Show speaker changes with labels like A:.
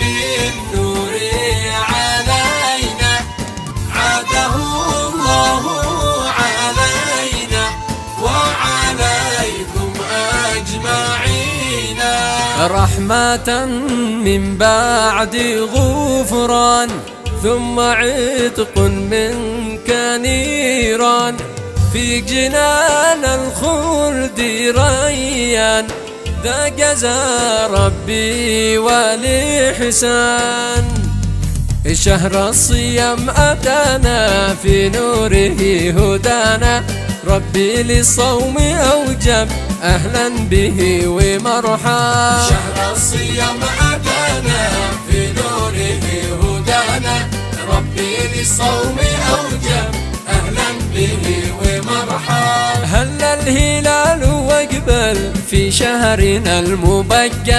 A: بالنور علينا، عاده الله علينا وعليكم أجمعين. رحمة من بعد غفران، ثم عتق منك نيران، في جنان الخلد ريان، ذا جزاء ربي والإحسان. شهر الصيام أتانا، في نوره هدانا، ربي للصوم أوجب، أهلا به ومرحبا. شهر الصيام أتانا، في نوره هدانا، ربي للصوم أوجب، أهلا به ومرحبا. هل الهلال واقبل في شهرنا المبجل،